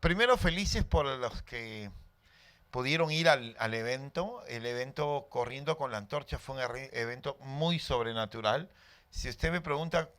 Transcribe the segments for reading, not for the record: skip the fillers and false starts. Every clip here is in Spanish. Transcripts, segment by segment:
Primero, felices por los que pudieron ir al evento. El evento Corriendo con la Antorcha fue un evento muy sobrenatural. Si usted me pregunta,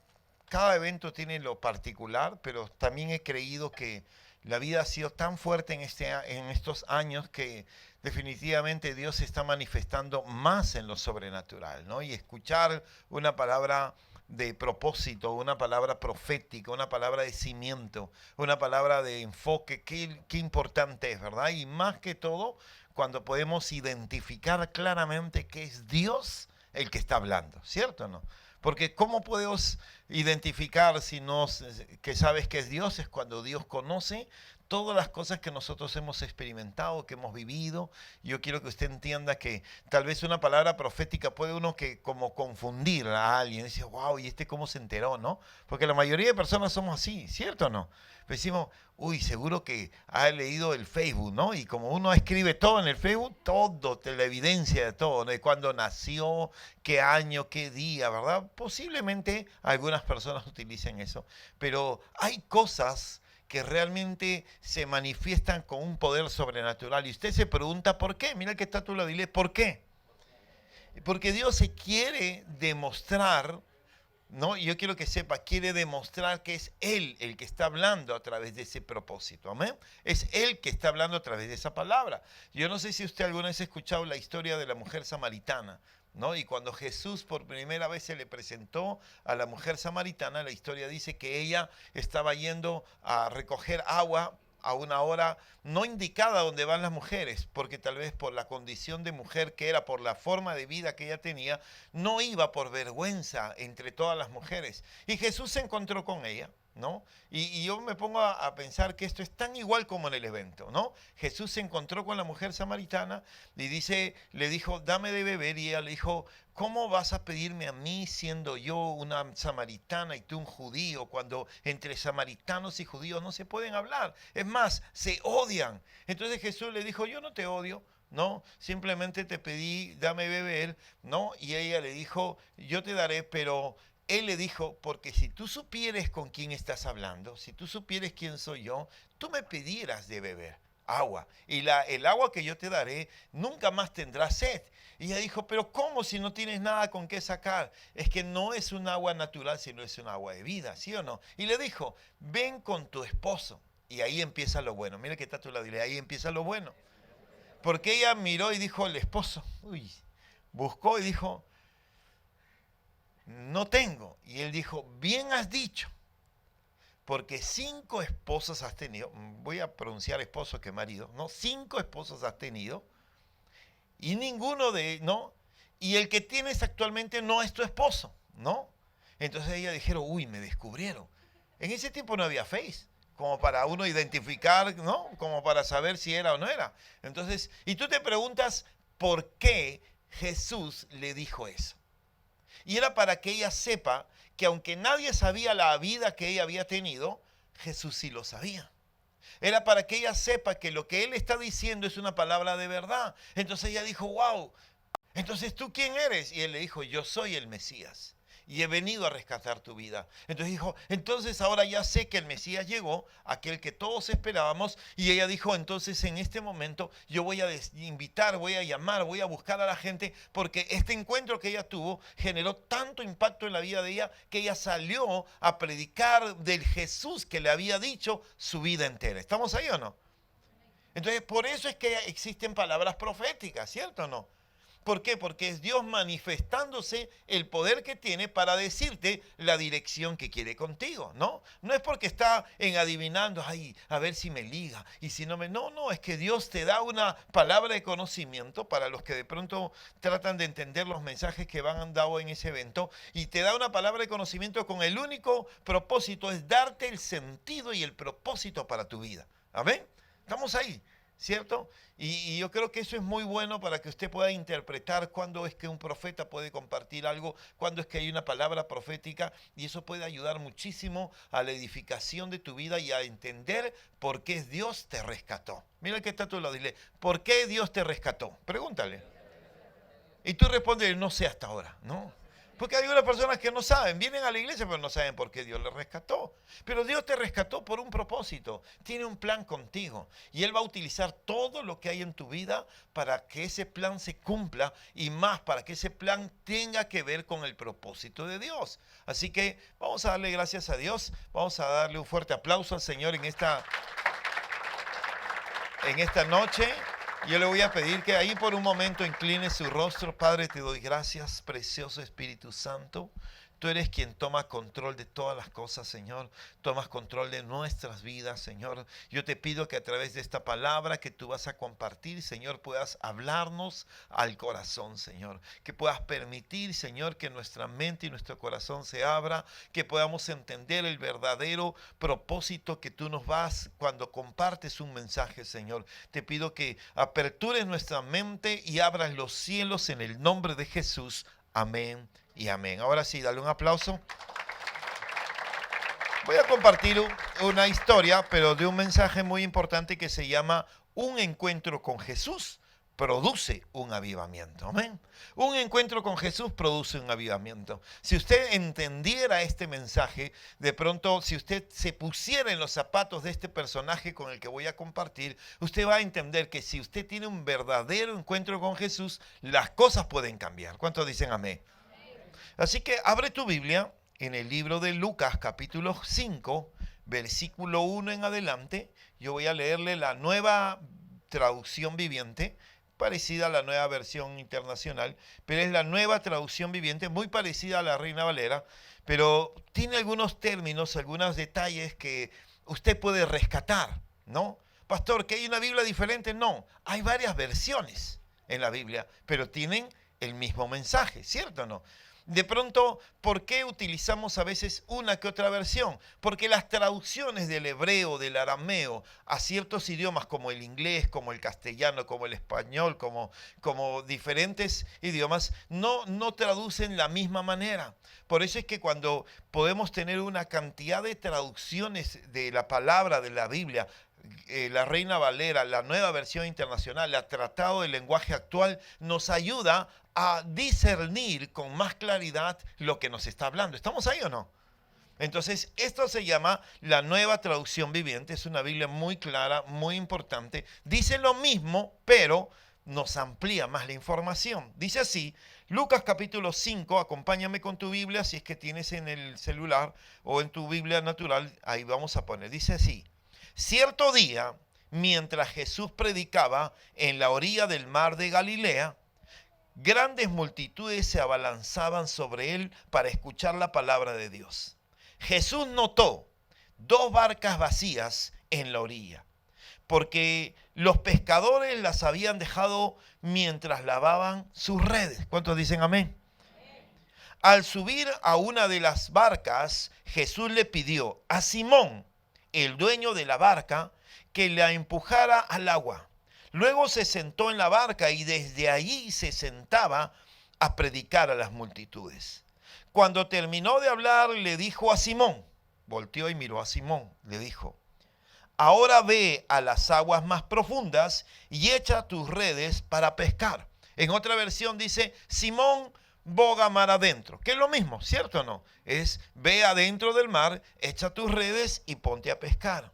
cada evento tiene lo particular, pero también he creído que la vida ha sido tan fuerte en estos años que definitivamente Dios se está manifestando más en lo sobrenatural, ¿no? Y escuchar una palabra de propósito, una palabra profética, una palabra de cimiento, una palabra de enfoque, qué importante es, ¿verdad? Y más que todo, cuando podemos identificar claramente que es Dios el que está hablando, ¿cierto o no? Porque ¿cómo podemos identificar si no que sabes que es Dios? Es cuando Dios conoce todas las cosas que nosotros hemos experimentado, que hemos vivido. Yo quiero que usted entienda que tal vez una palabra profética puede uno que como confundir a alguien. Dice, wow, ¿y este cómo se enteró, no? Porque la mayoría de personas somos así, ¿cierto o no? Decimos, uy, seguro que ha leído el Facebook, ¿no? Y como uno escribe todo en el Facebook, todo, la evidencia de todo, ¿no? De cuándo nació, qué año, qué día, ¿verdad? Posiblemente algunas personas utilicen eso. Pero hay cosas que realmente se manifiestan con un poder sobrenatural. Y usted se pregunta, ¿por qué? Mira que está tú la dile, ¿por qué? Porque Dios se quiere demostrar, ¿no? Y yo quiero que sepa, quiere demostrar que es Él el que está hablando a través de ese propósito. ¿Amén? Es Él que está hablando a través de esa palabra. Yo no sé si usted alguna vez ha escuchado la historia de la mujer samaritana, ¿no? Y cuando Jesús por primera vez se le presentó a la mujer samaritana, la historia dice que ella estaba yendo a recoger agua a una hora no indicada donde van las mujeres, porque tal vez por la condición de mujer que era, por la forma de vida que ella tenía, no iba por vergüenza entre todas las mujeres. Y Jesús se encontró con ella, ¿no? Y yo me pongo a pensar que esto es tan igual como en el evento, ¿no? Jesús se encontró con la mujer samaritana y le dijo, dame de beber, y ella le dijo, ¿cómo vas a pedirme a mí siendo yo una samaritana y tú un judío, cuando entre samaritanos y judíos no se pueden hablar? Es más, se odian. Entonces Jesús le dijo, yo no te odio, ¿no? Simplemente te pedí, dame beber, ¿no? Y ella le dijo, yo te daré, pero él le dijo, porque si tú supieres con quién estás hablando, si tú supieres quién soy yo, tú me pidieras de beber agua. Y el agua que yo te daré, nunca más tendrás sed. Y ella dijo, pero ¿cómo si no tienes nada con qué sacar? Es que no es un agua natural, sino es un agua de vida, ¿sí o no? Y le dijo, ven con tu esposo. Y ahí empieza lo bueno. Mira que está tu lado, ahí empieza lo bueno. Porque ella miró y dijo, el esposo, uy, buscó y dijo, no tengo. Y él dijo, bien has dicho, porque 5 esposos has tenido, voy a pronunciar esposo que marido, ¿no? 5 esposos has tenido, y ninguno de, ¿no? Y el que tienes actualmente no es tu esposo, ¿no? Entonces ella dijeron, uy, me descubrieron. En ese tiempo no había Face, como para uno identificar, ¿no? Como para saber si era o no era. Entonces, y tú te preguntas, ¿por qué Jesús le dijo eso? Y era para que ella sepa que aunque nadie sabía la vida que ella había tenido, Jesús sí lo sabía. Era para que ella sepa que lo que él está diciendo es una palabra de verdad. Entonces ella dijo, wow, entonces ¿tú quién eres? Y él le dijo, yo soy el Mesías y he venido a rescatar tu vida. Entonces dijo, entonces ahora ya sé que el Mesías llegó, aquel que todos esperábamos. Y ella dijo, entonces en este momento yo voy a invitar, voy a llamar, voy a buscar a la gente, porque este encuentro que ella tuvo generó tanto impacto en la vida de ella que ella salió a predicar del Jesús que le había dicho su vida entera. ¿Estamos ahí o no? Entonces por eso es que existen palabras proféticas, ¿cierto o no? ¿Por qué? Porque es Dios manifestándose el poder que tiene para decirte la dirección que quiere contigo, ¿no? No es porque está en adivinando, ay, a ver si me liga y si no me... No, no, es que Dios te da una palabra de conocimiento para los que de pronto tratan de entender los mensajes que van dado en ese evento, y te da una palabra de conocimiento con el único propósito, es darte el sentido y el propósito para tu vida. ¿Amén? Estamos ahí. ¿Cierto? Y yo creo que eso es muy bueno para que usted pueda interpretar cuándo es que un profeta puede compartir algo, cuándo es que hay una palabra profética, y eso puede ayudar muchísimo a la edificación de tu vida y a entender por qué Dios te rescató. Mira el que está a tu lado, dile, ¿por qué Dios te rescató? Pregúntale. Y tú respondes, no sé hasta ahora, ¿no? Porque hay algunas personas que no saben, vienen a la iglesia pero no saben por qué Dios les rescató. Pero Dios te rescató por un propósito, tiene un plan contigo y Él va a utilizar todo lo que hay en tu vida para que ese plan se cumpla y más para que ese plan tenga que ver con el propósito de Dios. Así que vamos a darle gracias a Dios, vamos a darle un fuerte aplauso al Señor en esta noche. Yo le voy a pedir que ahí por un momento incline su rostro. Padre, te doy gracias, precioso Espíritu Santo. Tú eres quien toma control de todas las cosas, Señor. Tomas control de nuestras vidas, Señor. Yo te pido que a través de esta palabra que tú vas a compartir, Señor, puedas hablarnos al corazón, Señor. Que puedas permitir, Señor, que nuestra mente y nuestro corazón se abra. Que podamos entender el verdadero propósito que tú nos vas cuando compartes un mensaje, Señor. Te pido que apertures nuestra mente y abras los cielos en el nombre de Jesús. Amén y amén. Ahora sí, dale un aplauso. Voy a compartir una historia, pero de un mensaje muy importante que se llama Un encuentro con Jesús produce un avivamiento. Amén. Un encuentro con Jesús produce un avivamiento. Si usted entendiera este mensaje, de pronto, si usted se pusiera en los zapatos de este personaje con el que voy a compartir, usted va a entender que si usted tiene un verdadero encuentro con Jesús, las cosas pueden cambiar. ¿Cuántos dicen amén? Así que abre tu Biblia en el libro de Lucas, capítulo 5, versículo 1 en adelante. Yo voy a leerle la nueva traducción viviente, parecida a la nueva versión internacional, pero es la nueva traducción viviente, muy parecida a la Reina Valera, pero tiene algunos términos, algunos detalles que usted puede rescatar, ¿no? Pastor, ¿que hay una Biblia diferente? No, hay varias versiones en la Biblia, pero tienen el mismo mensaje, ¿cierto o no? De pronto, ¿por qué utilizamos a veces una que otra versión? Porque las traducciones del hebreo, del arameo, a ciertos idiomas como el inglés, como el castellano, como el español, como diferentes idiomas, no traducen la misma manera. Por eso es que cuando podemos tener una cantidad de traducciones de la palabra de la Biblia, la Reina Valera, la nueva versión internacional, el Tratado del Lenguaje Actual, nos ayuda a discernir con más claridad lo que nos está hablando. ¿Estamos ahí o no? Entonces, esto se llama la nueva traducción viviente. Es una Biblia muy clara, muy importante. Dice lo mismo, pero nos amplía más la información. Dice así, Lucas capítulo 5, acompáñame con tu Biblia, si es que tienes en el celular o en tu Biblia natural, ahí vamos a poner. Dice así, cierto día, mientras Jesús predicaba en la orilla del mar de Galilea, grandes multitudes se abalanzaban sobre él para escuchar la palabra de Dios. Jesús notó 2 barcas vacías en la orilla, porque los pescadores las habían dejado mientras lavaban sus redes. ¿Cuántos dicen amén? Al subir a una de las barcas, Jesús le pidió a Simón, el dueño de la barca, que la empujara al agua. Luego se sentó en la barca y desde allí se sentaba a predicar a las multitudes. Cuando terminó de hablar, le dijo a Simón, volteó y miró a Simón, le dijo, ahora ve a las aguas más profundas y echa tus redes para pescar. En otra versión dice, Simón, boga mar adentro, que es lo mismo, ¿cierto o no? Es ve adentro del mar, echa tus redes y ponte a pescar.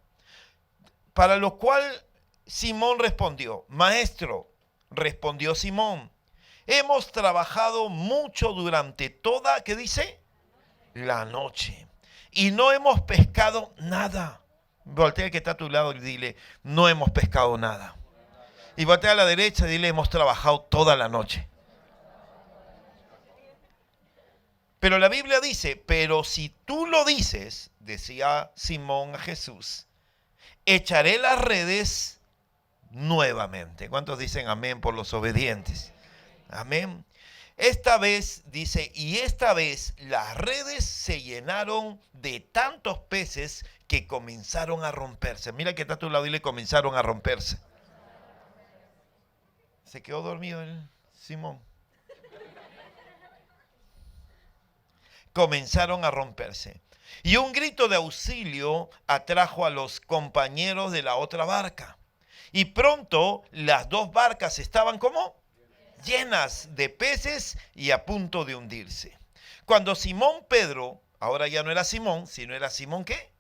Para lo cual Simón respondió, Maestro, respondió Simón, hemos trabajado mucho durante toda, ¿qué dice? La noche. Y no hemos pescado nada. Voltea al que está a tu lado y dile, no hemos pescado nada. Y voltea a la derecha y dile, hemos trabajado toda la noche. Pero la Biblia dice, pero si tú lo dices, decía Simón a Jesús, echaré las redes nuevamente. ¿Cuántos dicen amén por los obedientes? Amén. Esta vez, dice, y esta vez las redes se llenaron de tantos peces que comenzaron a romperse. Mira que está a tu lado y le comenzaron a romperse. Se quedó dormido el Simón. Comenzaron a romperse. Y un grito de auxilio atrajo a los compañeros de la otra barca. Y pronto las 2 barcas estaban ¿cómo? Llenas de peces y a punto de hundirse. Cuando Simón Pedro, ahora ya no era Simón, sino era Simón ¿qué?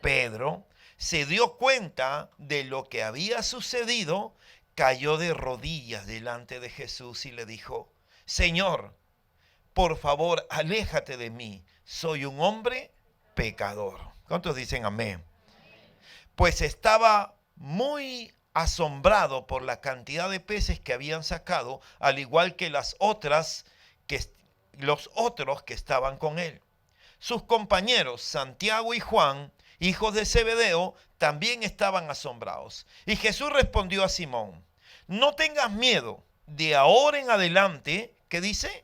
Pedro, se dio cuenta de lo que había sucedido, cayó de rodillas delante de Jesús y le dijo, Señor, por favor, aléjate de mí, soy un hombre pecador. ¿Cuántos dicen amén? Pues estaba muy asombrado por la cantidad de peces que habían sacado, al igual que los otros que estaban con él. Sus compañeros Santiago y Juan, hijos de Zebedeo, también estaban asombrados. Y Jesús respondió a Simón, no tengas miedo, de ahora en adelante, ¿qué dice?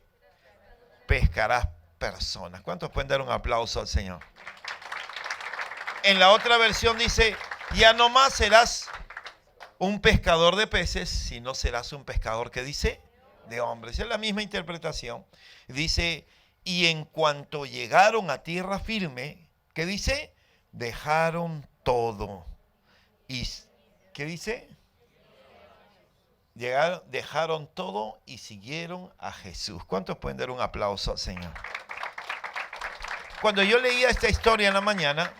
Pescarás personas. ¿Cuántos pueden dar un aplauso al Señor? En la otra versión dice, ya no más serás un pescador de peces, sino serás un pescador, ¿qué dice? De hombres. Es la misma interpretación. Dice, y en cuanto llegaron a tierra firme, ¿qué dice? Dejaron todo. ¿Y qué dice? Dejaron todo y siguieron a Jesús. ¿Cuántos pueden dar un aplauso al Señor? Cuando yo leía esta historia en la mañana,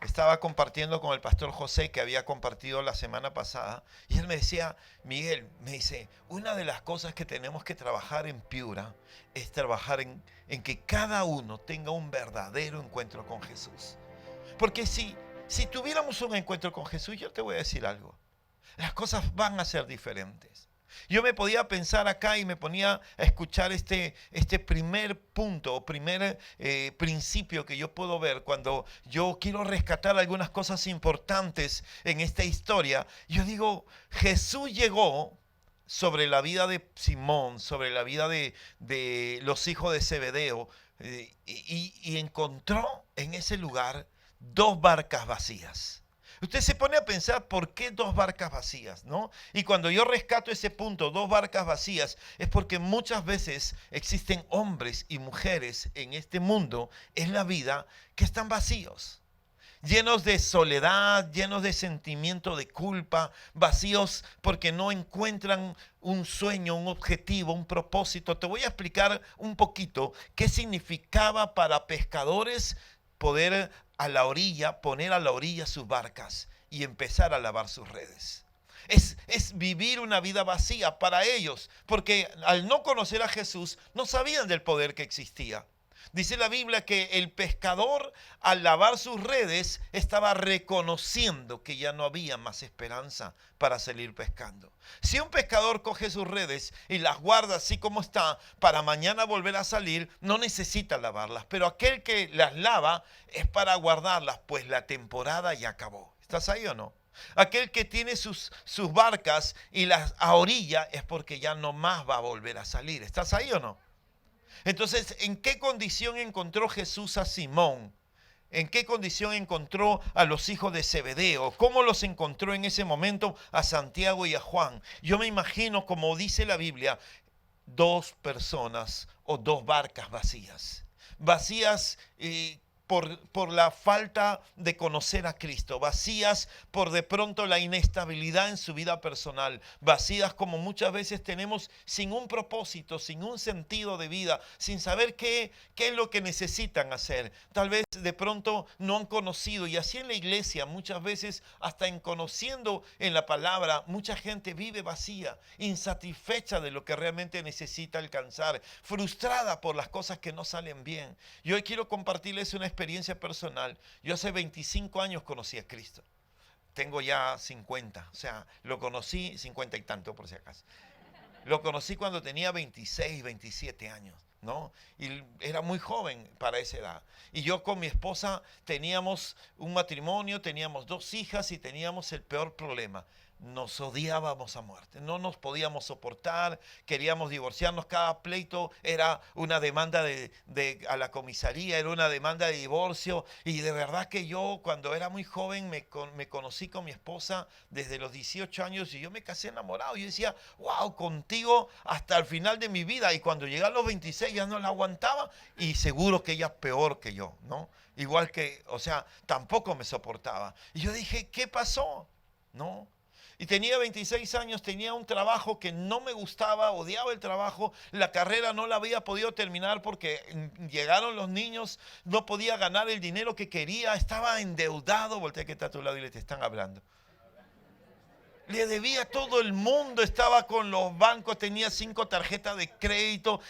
estaba compartiendo con el pastor José, que había compartido la semana pasada, y él me decía, Miguel, me dice, una de las cosas que tenemos que trabajar en Piura es trabajar en que cada uno tenga un verdadero encuentro con Jesús. Porque si tuviéramos un encuentro con Jesús, yo te voy a decir algo, las cosas van a ser diferentes. Yo me podía pensar acá y me ponía a escuchar este primer punto o primer principio que yo puedo ver cuando yo quiero rescatar algunas cosas importantes en esta historia. Yo digo, Jesús llegó sobre la vida de Simón, sobre la vida de los hijos de Zebedeo y encontró en ese lugar 2 barcas vacías. Usted se pone a pensar por qué 2 barcas vacías, ¿no? Y cuando yo rescato ese punto, 2 barcas vacías, es porque muchas veces existen hombres y mujeres en este mundo, en la vida, que están vacíos, llenos de soledad, llenos de sentimiento de culpa, vacíos porque no encuentran un sueño, un objetivo, un propósito. Te voy a explicar un poquito qué significaba para pescadores poder poner a la orilla sus barcas y empezar a lavar sus redes. Es vivir una vida vacía para ellos, porque al no conocer a Jesús no sabían del poder que existía. Dice la Biblia que el pescador al lavar sus redes estaba reconociendo que ya no había más esperanza para salir pescando. Si un pescador coge sus redes y las guarda así como está para mañana volver a salir, no necesita lavarlas. Pero aquel que las lava es para guardarlas, pues la temporada ya acabó. ¿Estás ahí o no? Aquel que tiene sus barcas y las a orilla es porque ya no más va a volver a salir. ¿Estás ahí o no? Entonces, ¿en qué condición encontró Jesús a Simón? ¿En qué condición encontró a los hijos de Zebedeo? ¿Cómo los encontró en ese momento a Santiago y a Juan? Yo me imagino, como dice la Biblia, 2 personas o 2 barcas vacías. Vacías por la falta de conocer a Cristo, vacías por de pronto la inestabilidad en su vida personal, vacías como muchas veces tenemos sin un propósito, sin un sentido de vida, sin saber qué es lo que necesitan hacer. Tal vez de pronto no han conocido, y así en la iglesia muchas veces hasta en conociendo en la palabra, mucha gente vive vacía, insatisfecha de lo que realmente necesita alcanzar, frustrada por las cosas que no salen bien. Y hoy quiero compartirles una experiencia personal. Yo hace 25 años conocí a Cristo. Tengo ya 50, o sea, lo conocí 50 y tanto por si acaso. Lo conocí cuando tenía 26, 27 años, ¿no? Y era muy joven para esa edad. Y yo con mi esposa teníamos un matrimonio, teníamos 2 hijas y teníamos el peor problema. Nos odiábamos a muerte, no nos podíamos soportar, queríamos divorciarnos, cada pleito era una demanda a la comisaría, era una demanda de divorcio, y de verdad que yo cuando era muy joven me conocí con mi esposa desde los 18 años y yo me casé enamorado, yo decía, wow, contigo hasta el final de mi vida, y cuando llegué a los 26 ya no la aguantaba, y seguro que ella peor que yo, ¿no? Igual que, o sea, tampoco me soportaba, y yo dije, ¿qué pasó? ¿No? Y tenía 26 años, tenía un trabajo que no me gustaba, odiaba el trabajo, la carrera no la había podido terminar porque llegaron los niños, no podía ganar el dinero que quería, estaba endeudado. Voltea que está a tu lado y le te están hablando. Le debía a todo el mundo, estaba con los bancos, tenía 5 tarjetas de crédito,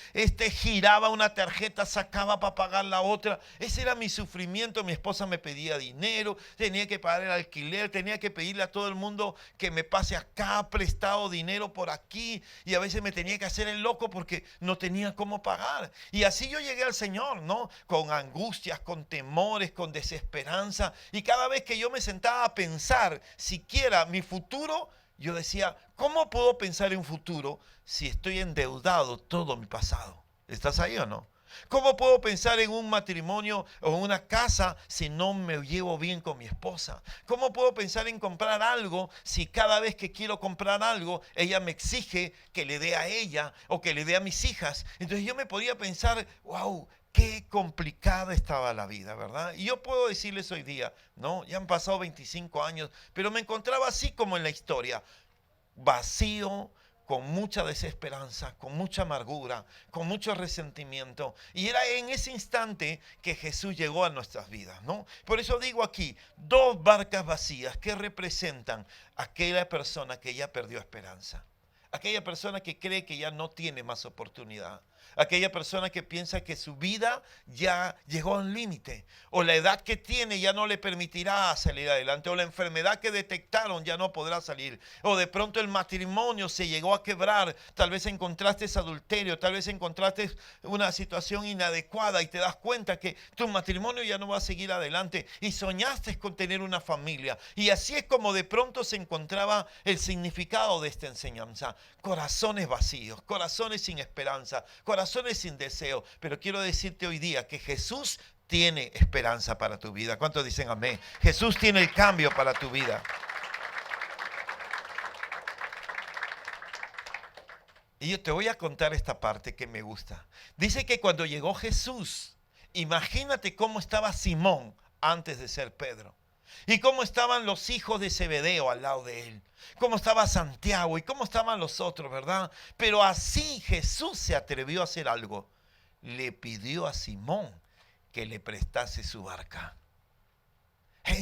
giraba una tarjeta, sacaba para pagar la otra. Ese era mi sufrimiento. Mi esposa me pedía dinero, tenía que pagar el alquiler, tenía que pedirle a todo el mundo que me pase acá, prestado dinero por aquí, y a veces me tenía que hacer el loco porque no tenía cómo pagar. Y así yo llegué al Señor, ¿no? Con angustias, con temores, con desesperanza, y cada vez que yo me sentaba a pensar siquiera mi futuro, yo decía, ¿cómo puedo pensar en futuro si estoy endeudado todo mi pasado? ¿Estás ahí o no? ¿Cómo puedo pensar en un matrimonio o en una casa si no me llevo bien con mi esposa? ¿Cómo puedo pensar en comprar algo si cada vez que quiero comprar algo ella me exige que le dé a ella o que le dé a mis hijas? Entonces yo me podía pensar, wow, qué complicada estaba la vida, ¿verdad? Y yo puedo decirles hoy día, ¿no? Ya han pasado 25 años, pero me encontraba así como en la historia, vacío, con mucha desesperanza, con mucha amargura, con mucho resentimiento. Y era en ese instante que Jesús llegó a nuestras vidas, ¿no? Por eso digo aquí, 2 barcas vacías que representan a aquella persona que ya perdió esperanza. Aquella persona que cree que ya no tiene más oportunidad. Aquella persona que piensa que su vida ya llegó a un límite, o la edad que tiene ya no le permitirá salir adelante, o la enfermedad que detectaron ya no podrá salir, o de pronto el matrimonio se llegó a quebrar. Tal vez encontraste adulterio, tal vez encontraste una situación inadecuada y te das cuenta que tu matrimonio ya no va a seguir adelante y soñaste con tener una familia. Y así es como de pronto se encontraba el significado de esta enseñanza. Corazones vacíos, corazones sin esperanza, corazones sin deseo. Pero quiero decirte hoy día que Jesús tiene esperanza para tu vida. ¿Cuántos dicen amén? Jesús tiene el cambio para tu vida. Y yo te voy a contar esta parte que me gusta. Dice que cuando llegó Jesús, imagínate cómo estaba Simón antes de ser Pedro. Y cómo estaban los hijos de Zebedeo al lado de él. Cómo estaba Santiago y cómo estaban los otros, ¿verdad? Pero así Jesús se atrevió a hacer algo. Le pidió a Simón que le prestase su barca.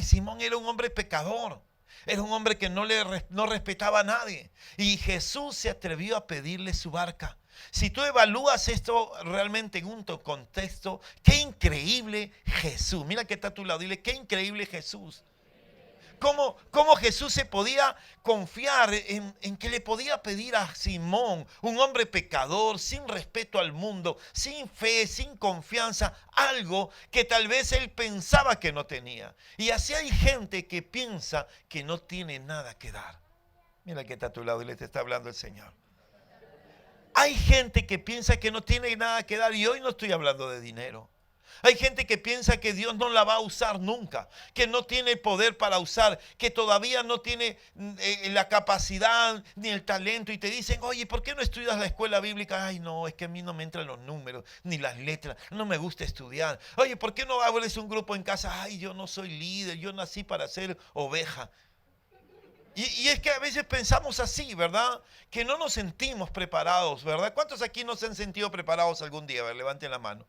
Simón era un hombre pecador. Era un hombre que no respetaba a nadie. Y Jesús se atrevió a pedirle su barca. Si tú evalúas esto realmente en un contexto, qué increíble Jesús. Mira que está a tu lado, dile, qué increíble Jesús. ¿Cómo Jesús se podía confiar en que le podía pedir a Simón, un hombre pecador, sin respeto al mundo, sin fe, sin confianza, algo que tal vez él pensaba que no tenía? Y así hay gente que piensa que no tiene nada que dar. Mira que está a tu lado y le te está hablando el Señor. Hay gente que piensa que no tiene nada que dar, y hoy no estoy hablando de dinero. Hay gente que piensa que Dios no la va a usar nunca, que no tiene poder para usar, que todavía no tiene la capacidad ni el talento, y te dicen, oye, ¿por qué no estudias la escuela bíblica? Ay, no, es que a mí no me entran los números ni las letras, no me gusta estudiar. Oye, ¿por qué no abres un grupo en casa? Ay, yo no soy líder, yo nací para ser oveja. Y es que a veces pensamos así, ¿verdad? Que no nos sentimos preparados, ¿verdad? ¿Cuántos aquí no se han sentido preparados algún día? A ver, levanten la mano.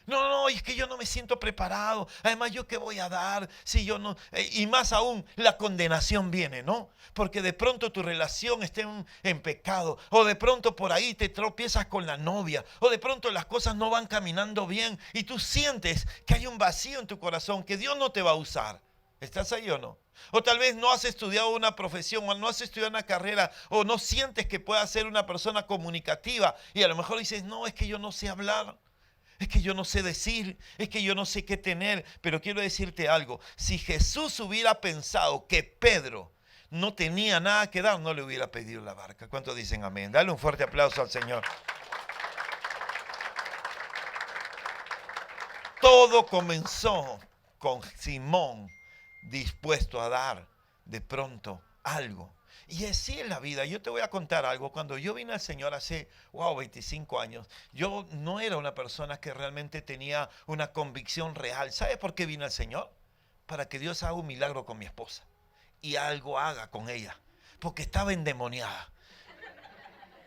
No, es que yo no me siento preparado. Además, ¿yo qué voy a dar si yo no? Y más aún, la condenación viene, ¿no? Porque de pronto tu relación esté en pecado. O de pronto por ahí te tropiezas con la novia. O de pronto las cosas no van caminando bien. Y tú sientes que hay un vacío en tu corazón, que Dios no te va a usar. ¿Estás ahí o no? O tal vez no has estudiado una profesión, o no has estudiado una carrera, o no sientes que puedas ser una persona comunicativa. Y a lo mejor dices, no, es que yo no sé hablar. Es que yo no sé decir, es que yo no sé qué tener. Pero quiero decirte algo, si Jesús hubiera pensado que Pedro no tenía nada que dar, no le hubiera pedido la barca. ¿Cuántos dicen amén? Dale un fuerte aplauso al Señor. Todo comenzó con Simón dispuesto a dar de pronto algo. Y así es la vida. Yo te voy a contar algo. Cuando yo vine al Señor hace, 25 años, yo no era una persona que realmente tenía una convicción real. ¿Sabes por qué vine al Señor? Para que Dios haga un milagro con mi esposa y algo haga con ella. porque estaba endemoniada.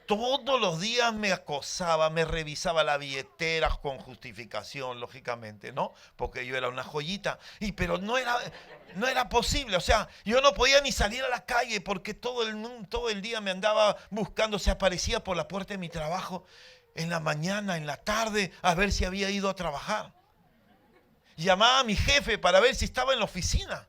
Todos los días me acosaba, me revisaba la billetera con justificación, lógicamente, ¿no? Porque yo era una joyita. Pero no era posible, o sea, yo no podía ni salir a la calle porque todo el día me andaba buscando, se aparecía por la puerta de mi trabajo en la mañana, en la tarde, a ver si había ido a trabajar. Llamaba a mi jefe para ver si estaba en la oficina.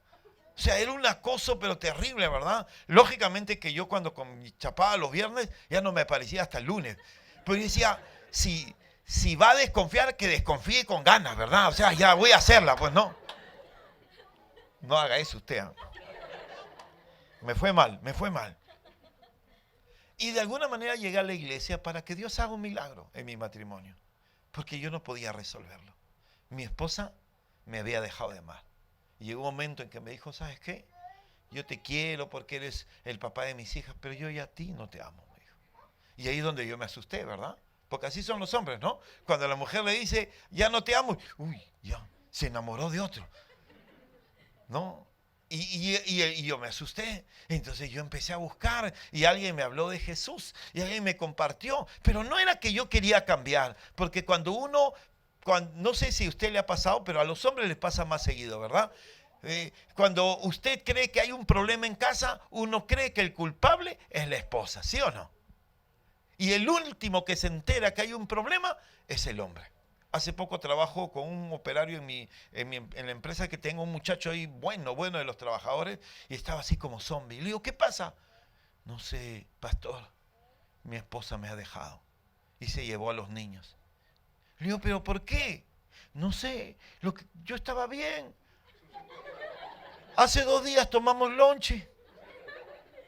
O sea, era un acoso, pero terrible, ¿verdad? Lógicamente que yo cuando chapaba los viernes, ya no me aparecía hasta el lunes. Pero yo decía, si va a desconfiar, que desconfíe con ganas, ¿verdad? O sea, ya voy a hacerla, pues no. No haga eso usted. Me fue mal. Y de alguna manera llegué a la iglesia para que Dios haga un milagro en mi matrimonio. Porque yo no podía resolverlo. Mi esposa me había dejado de amar. Y llegó un momento en que me dijo, ¿sabes qué? Yo te quiero porque eres el papá de mis hijas, pero yo ya a ti no te amo, me dijo. Y ahí es donde yo me asusté, ¿verdad? Porque así son los hombres, ¿no? Cuando la mujer le dice, ya no te amo, uy, ya, se enamoró de otro. ¿No? Y yo me asusté. Entonces yo empecé a buscar y alguien me habló de Jesús y alguien me compartió. Pero no era que yo quería cambiar, porque no sé si a usted le ha pasado, pero a los hombres les pasa más seguido, ¿verdad? Cuando usted cree que hay un problema en casa, uno cree que el culpable es la esposa, ¿sí o no? Y el último que se entera que hay un problema es el hombre. Hace poco trabajo con un operario en la empresa que tengo, un muchacho ahí bueno de los trabajadores, y estaba así como zombie. Le digo, ¿qué pasa? No sé, pastor, mi esposa me ha dejado y se llevó a los niños. Le digo, ¿pero por qué? No sé, yo estaba bien. Hace 2 días tomamos lonche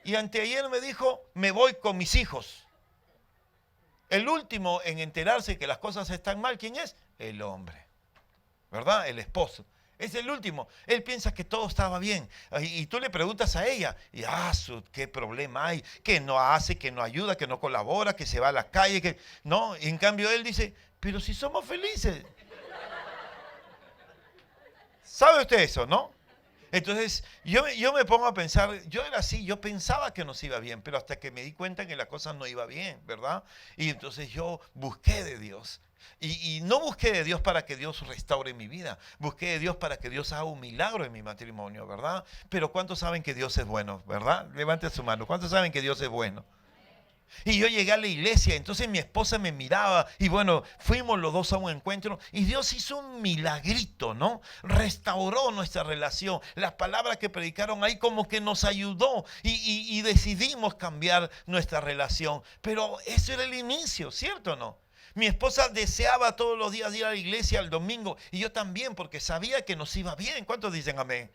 y anteayer me dijo, me voy con mis hijos. El último en enterarse que las cosas están mal, ¿quién es? El hombre, ¿verdad? El esposo. Es el último. Él piensa que todo estaba bien. Y tú le preguntas a ella, y ¿qué problema hay? Que no hace, que no ayuda, que no colabora, que se va a la calle, no. Y en cambio él dice, pero si somos felices. ¿Sabe usted eso, no? Entonces, yo me pongo a pensar, yo era así, yo pensaba que nos iba bien, pero hasta que me di cuenta que la cosa no iba bien, ¿verdad? Y entonces yo busqué de Dios. Y no busqué de Dios para que Dios restaure mi vida, busqué de Dios para que Dios haga un milagro en mi matrimonio, ¿verdad? Pero ¿cuántos saben que Dios es bueno, verdad? Levante su mano, ¿cuántos saben que Dios es bueno? Y yo llegué a la iglesia, entonces mi esposa me miraba y bueno, fuimos los dos a un encuentro y Dios hizo un milagrito, ¿no? Restauró nuestra relación. Las palabras que predicaron ahí como que nos ayudó y decidimos cambiar nuestra relación. Pero eso era el inicio, ¿cierto o no? Mi esposa deseaba todos los días ir a la iglesia el domingo y yo también porque sabía que nos iba bien. ¿Cuántos dicen amén?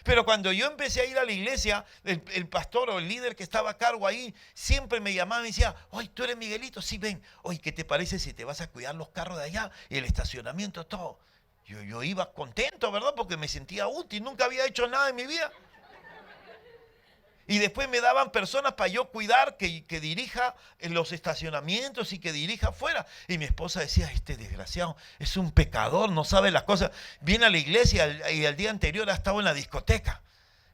Pero cuando yo empecé a ir a la iglesia, el pastor o el líder que estaba a cargo ahí siempre me llamaba y me decía, oye, ¿tú eres Miguelito? Sí, ven. Oye, ¿qué te parece si te vas a cuidar los carros de allá y el estacionamiento, todo? Yo iba contento, ¿verdad? Porque me sentía útil, nunca había hecho nada en mi vida. Y después me daban personas para yo cuidar, que dirija en los estacionamientos y que dirija afuera. Y mi esposa decía, este desgraciado es un pecador, no sabe las cosas. Viene a la iglesia y al día anterior ha estado en la discoteca.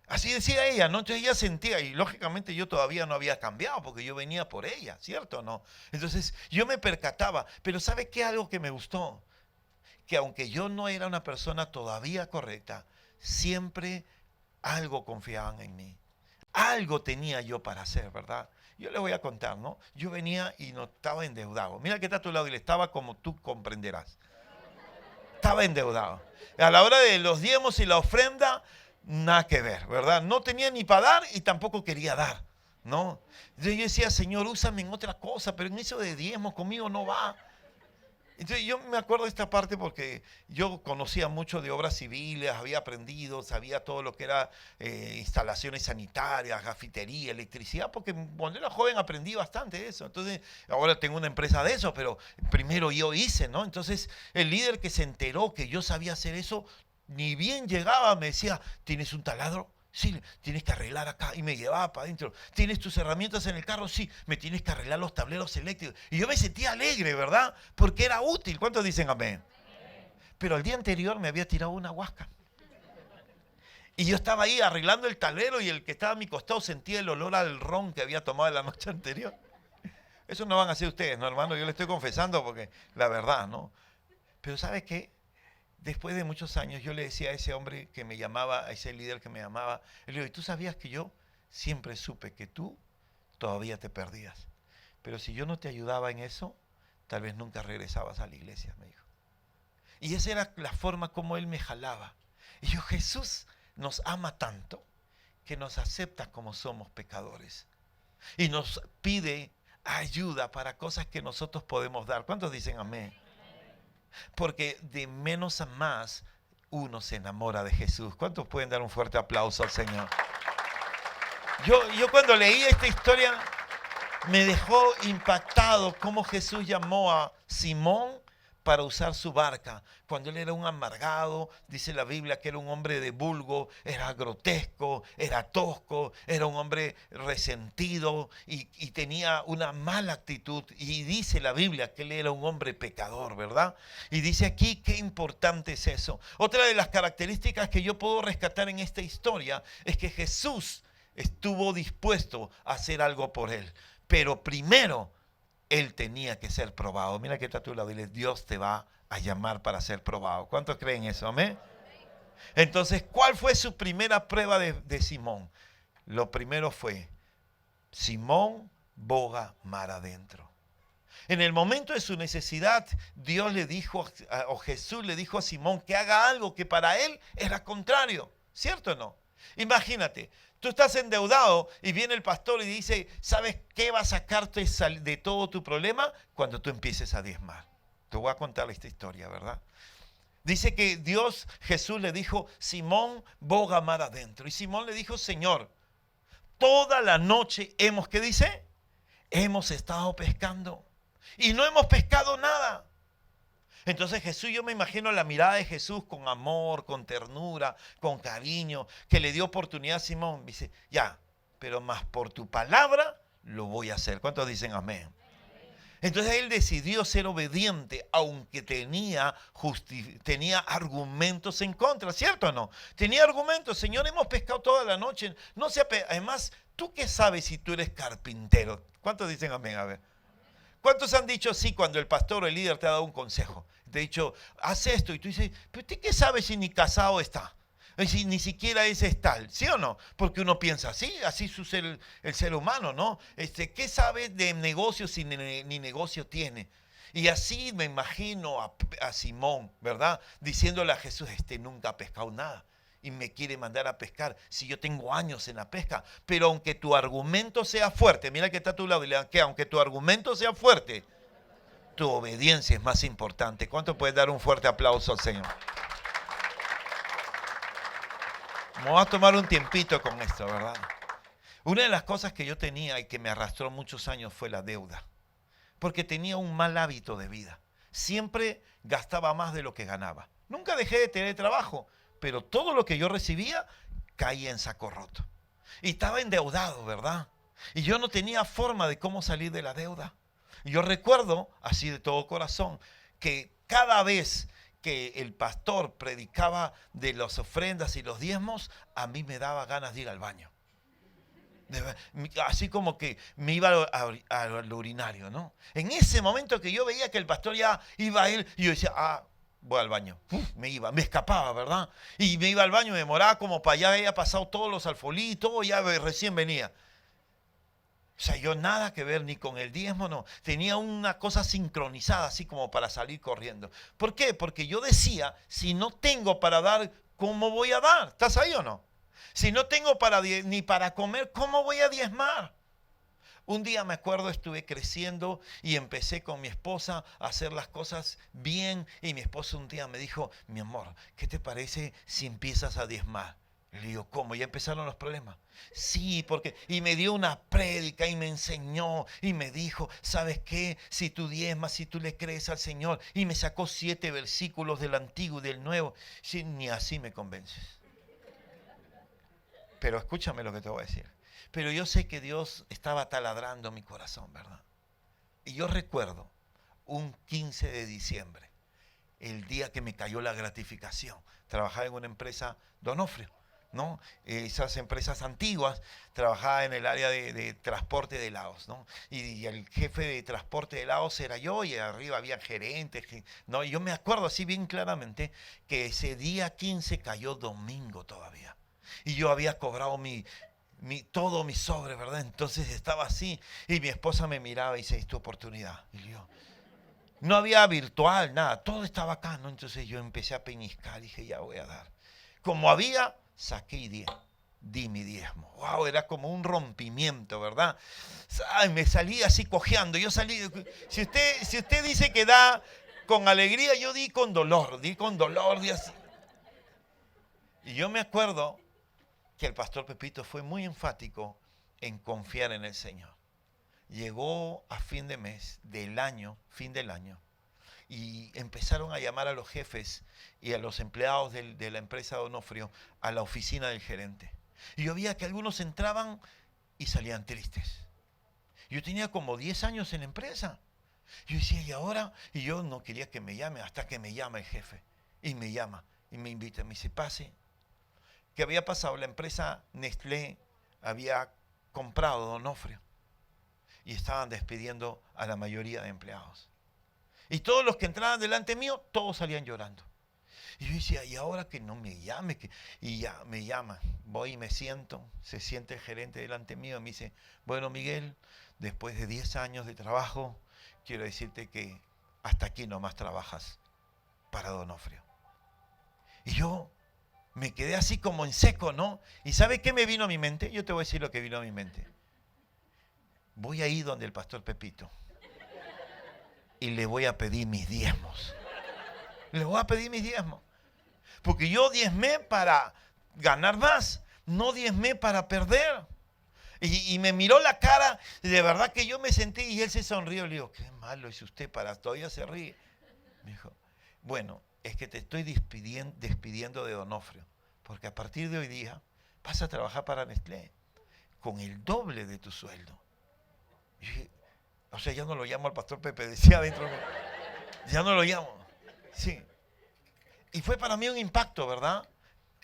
Así decía ella, ¿no? Entonces ella sentía, y lógicamente yo todavía no había cambiado porque yo venía por ella, ¿cierto o no? Entonces yo me percataba, pero ¿sabe qué? Algo que me gustó, que aunque yo no era una persona todavía correcta, siempre algo confiaban en mí. Algo tenía yo para hacer, ¿verdad? Yo le voy a contar, ¿no? Yo venía y no estaba endeudado. Mira que está a tu lado y le estaba como tú comprenderás. Estaba endeudado. A la hora de los diezmos y la ofrenda, nada que ver, ¿verdad? No tenía ni para dar y tampoco quería dar, ¿no? Entonces yo decía, Señor, úsame en otra cosa, pero en eso de diezmos conmigo no va. Entonces yo me acuerdo de esta parte porque yo conocía mucho de obras civiles, había aprendido, sabía todo lo que era instalaciones sanitarias, gafitería, electricidad, porque cuando era joven aprendí bastante de eso. Entonces ahora tengo una empresa de eso, pero primero yo hice, ¿no? Entonces el líder que se enteró que yo sabía hacer eso, ni bien llegaba, me decía, ¿tienes un taladro? Sí, tienes que arreglar acá. Y me llevaba para adentro. ¿Tienes tus herramientas en el carro? Sí, me tienes que arreglar los tableros eléctricos. Y yo me sentía alegre, ¿verdad? Porque era útil. ¿Cuántos dicen amén? Pero el día anterior me había tirado una huasca. Y yo estaba ahí arreglando el tablero y el que estaba a mi costado sentía el olor al ron que había tomado la noche anterior. Eso no van a hacer ustedes, ¿no, hermano? Yo le estoy confesando porque la verdad, ¿no? Pero ¿sabe qué? Después de muchos años yo le decía a ese hombre que me llamaba, a ese líder que me llamaba, le digo, ¿y tú sabías que yo siempre supe que tú todavía te perdías? Pero si yo no te ayudaba en eso, tal vez nunca regresabas a la iglesia, me dijo. Y esa era la forma como él me jalaba. Y yo, Jesús nos ama tanto que nos acepta como somos pecadores. Y nos pide ayuda para cosas que nosotros podemos dar. ¿Cuántos dicen amén? Porque de menos a más uno se enamora de Jesús. ¿Cuántos pueden dar un fuerte aplauso al Señor? Yo cuando leí esta historia me dejó impactado cómo Jesús llamó a Simón para usar su barca. Cuando él era un amargado, dice la Biblia que era un hombre de vulgo, era grotesco, era tosco, era un hombre resentido y tenía una mala actitud. Y dice la Biblia que él era un hombre pecador, ¿verdad? Y dice aquí qué importante es eso. Otra de las características que yo puedo rescatar en esta historia es que Jesús estuvo dispuesto a hacer algo por él. Pero primero él tenía que ser probado. Mira que está a tu lado, dile, Dios te va a llamar para ser probado. ¿Cuántos creen eso? Amén. Entonces, ¿cuál fue su primera prueba de Simón? Lo primero fue, Simón boga mar adentro. En el momento de su necesidad, Dios le dijo, o Jesús le dijo a Simón que haga algo que para él era contrario. ¿Cierto o no? Imagínate, tú estás endeudado y viene el pastor y dice, ¿sabes qué va a sacarte de todo tu problema? Cuando tú empieces a diezmar. Te voy a contar esta historia, ¿verdad? Dice que Jesús le dijo, Simón, boga mar adentro. Y Simón le dijo, Señor, toda la noche ¿qué dice? Hemos estado pescando y no hemos pescado nada. Entonces Jesús, yo me imagino la mirada de Jesús con amor, con ternura, con cariño, que le dio oportunidad a Simón. Dice, ya, pero más por tu palabra lo voy a hacer. ¿Cuántos dicen amén? Entonces él decidió ser obediente, aunque tenía argumentos en contra, ¿cierto o no? Tenía argumentos, Señor, hemos pescado toda la noche. No sé, además, ¿tú qué sabes si tú eres carpintero? ¿Cuántos dicen amén? A ver. ¿Cuántos han dicho sí cuando el pastor o el líder te ha dado un consejo? Te ha dicho, haz esto. Y tú dices, ¿pero usted qué sabe si ni casado está? Si ni siquiera ese es tal, ¿sí o no? Porque uno piensa así sucede el ser humano, ¿no? ¿Qué sabe de negocios si ni negocio tiene? Y así me imagino a Simón, ¿verdad? Diciéndole a Jesús, nunca ha pescado nada y me quiere mandar a pescar si yo tengo años en la pesca. Pero aunque tu argumento sea fuerte, mira que está a tu lado y le dan que aunque tu argumento sea fuerte, tu obediencia es más importante. ¿Cuánto puedes dar un fuerte aplauso al Señor? Vamos a tomar un tiempito con esto, ¿verdad? Una de las cosas que yo tenía y que me arrastró muchos años fue la deuda. Porque tenía un mal hábito de vida. Siempre gastaba más de lo que ganaba. Nunca dejé de tener trabajo, pero todo lo que yo recibía caía en saco roto. Y estaba endeudado, ¿verdad? Y yo no tenía forma de cómo salir de la deuda. Y yo recuerdo, así de todo corazón, que cada vez que el pastor predicaba de las ofrendas y los diezmos, a mí me daba ganas de ir al baño. Así como que me iba al urinario, ¿no? En ese momento que yo veía que el pastor ya iba a ir, y yo decía, voy al baño. Me escapaba, ¿verdad? Y me iba al baño, me demoraba como para allá, había pasado todos los alfolí, todo ya recién venía. O sea, yo nada que ver ni con el diezmo, no. Tenía una cosa sincronizada, así como para salir corriendo. ¿Por qué? Porque yo decía, si no tengo para dar, ¿cómo voy a dar? ¿Estás ahí o no? Si no tengo ni para comer, ¿cómo voy a diezmar? Un día me acuerdo, estuve creciendo y empecé con mi esposa a hacer las cosas bien. Y mi esposa un día me dijo, mi amor, ¿qué te parece si empiezas a diezmar? Le digo, ¿cómo? ¿Ya empezaron los problemas? Sí, porque... Y me dio una prédica y me enseñó y me dijo, ¿sabes qué? Si tú diezmas, si tú le crees al Señor. Y me sacó 7 versículos del Antiguo y del Nuevo. Sí, ni así me convences. Pero escúchame lo que te voy a decir. Pero yo sé que Dios estaba taladrando mi corazón, ¿verdad? Y yo recuerdo un 15 de diciembre, el día que me cayó la gratificación. Trabajaba en una empresa Donofrio. ¿no? Esas empresas antiguas, trabajaba en el área de transporte de helados, ¿no? Y el jefe de transporte de helados era yo y arriba había gerentes, ¿no? Y yo me acuerdo así bien claramente que ese día 15 cayó domingo todavía. Y yo había cobrado todo mi sobre, ¿verdad? Entonces estaba así y mi esposa me miraba y dice, es tu oportunidad. Y yo, no había virtual, nada, todo estaba acá, ¿no? Entonces yo empecé a peñiscar, dije, ya voy a dar. Como había, saqué y di mi diezmo. Wow, era como un rompimiento, ¿verdad? Ay, me salí así cojeando. Yo salí, si usted dice que da con alegría, yo di con dolor, di así. Y yo me acuerdo que el pastor Pepito fue muy enfático en confiar en el Señor. Llegó a fin de mes, fin del año, y empezaron a llamar a los jefes y a los empleados de la empresa Donofrio a la oficina del gerente. Y yo veía que algunos entraban y salían tristes. Yo tenía como 10 años en la empresa. Yo decía, ¿y ahora? Y yo no quería que me llame hasta que me llama el jefe. Y me llama y me invita, me dice, pase. ¿Qué había pasado? La empresa Nestlé había comprado Donofrio y estaban despidiendo a la mayoría de empleados. Y todos los que entraban delante mío, todos salían llorando. Y yo decía, ¿y ahora que no me llame? Y ya me llama, voy y me siento, se siente el gerente delante mío y me dice, bueno Miguel, después de 10 años de trabajo, quiero decirte que hasta aquí nomás trabajas para Donofrio. Y yo me quedé así como en seco, ¿no? ¿Y sabe qué me vino a mi mente? Yo te voy a decir lo que vino a mi mente. Voy a ir donde el pastor Pepito y le voy a pedir mis diezmos. Le voy a pedir mis diezmos. Porque yo diezmé para ganar más, no diezmé para perder. Y me miró la cara, y de verdad que yo me sentí, y él se sonrió. Le digo, qué malo es usted, todavía se ríe. Me dijo, bueno, es que te estoy despidiendo de Donofrio, porque a partir de hoy día vas a trabajar para Nestlé con el doble de tu sueldo. Y dije, o sea, ya no lo llamo al pastor Pepe, decía adentro, ya no lo llamo. Sí. Y fue para mí un impacto, ¿verdad?